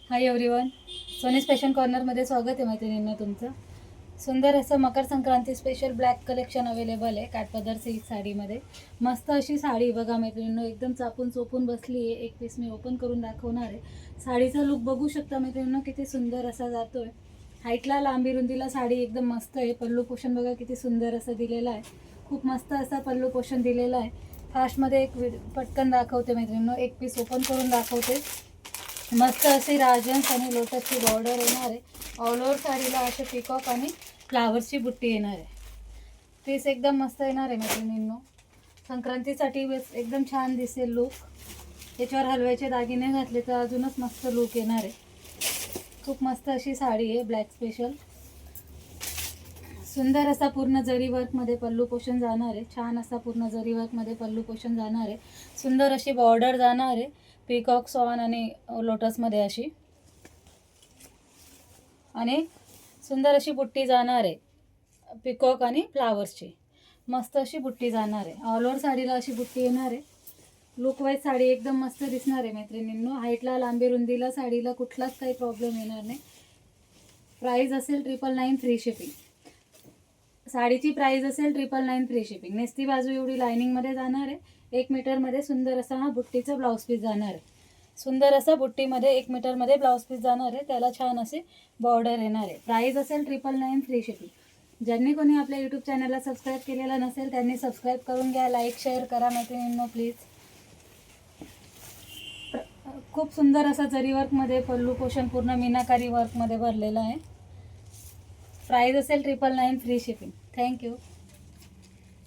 Hi everyone, सोनीज fashion कॉर्नरमध्ये स्वागत आहे मैत्रिणींना तुमचं. सुंदर असं Makar Sankranti special black collection available आहे काठपदर सिल्क साडीमध्ये. मस्त अशी साडी बघा मैत्रिणींनो, एकदम चापून चोपून बसली आहे. एक पीस मी ओपन करून दाखवणार आहे. साडीचा लुक बघू शकता मैत्रिणींनो, किती सुंदर असा जातो आहे. हाईटला लांबी रुंदीला साडी एकदम मस्त आहे. पल्लू पोषण बघा किती सुंदर असं दिलेलं आहे. खूप मस्त असा पल्लू पोषण दिलेलं आहे. फास्टमध्ये एक पटकन दाखवते मैत्रिणींनो, एक पीस ओपन करून दाखवते. मस्त अशी राजहंस आणि लोटसची बॉर्डर येणार आहे. ऑल ओव्हर साडीला असे पिकॉक आणि फ्लावर्सची बुट्टी येणार आहे. पीस एकदम मस्त येणार आहे मैत्रिणींनो. संक्रांतीसाठी एकदम छान दिसेल लुक. याच्यावर हलव्याचे दागिने घातले तर अजूनच मस्त लुक येणार आहे. खूप मस्त अशी साडी आहे ब्लॅक स्पेशल. सुंदर असा पूर्ण जरी वर्कमध्ये पल्लू पोषण जाणार आहे. छान असा पूर्ण जरी वर्कमध्ये पल्लू पोषण जाणार आहे. सुंदर अशी बॉर्डर जाणार आहे पिकॉक सॉन आणि लोटसमध्ये अशी, आणि सुंदर अशी बुट्टी जाणार आहे पिकॉक आणि फ्लावर्सची. मस्त अशी बुट्टी जाणार आहे. ऑल ओव्हर साडीला अशी बुट्टी येणार आहे. लुक वाईज साडी एकदम मस्त दिसणार आहे मैत्रिणींनो. हाईटला लांबी रुंदीला साडीला कुठलाच काही प्रॉब्लेम येणार नाही. प्राईज असेल 999 फ्री शिपिंग. साडीची प्राईज असेल 999 फ्री शिपिंग. नेसती बाजू एवढी लायनिंगमध्ये जाणार आहे. 1 मीटरमध्ये सुंदर असा हा बुट्टीचा ब्लाऊज पीस जाणार आहे. सुंदर असा बुट्टीमध्ये 1 मीटरमध्ये ब्लाऊज पीस जाणार आहे. त्याला छान असे बॉर्डर येणार आहे. प्राईज असेल 999 फ्री शिपिंग. ज्यांनी कोणी आपल्या यूट्यूब चॅनलला सबस्क्राईब केलेलं नसेल त्यांनी सबस्क्राईब करून घ्या. लाईक शेअर करा मैत्रिणींनो प्लीज. खूप सुंदर असा जरी वर्कमध्ये पल्लू पोषण पूर्ण मीनाकारी वर्कमध्ये भरलेलं आहे. प्राईज असेल 999 फ्री शिपिंग. थँक्यू.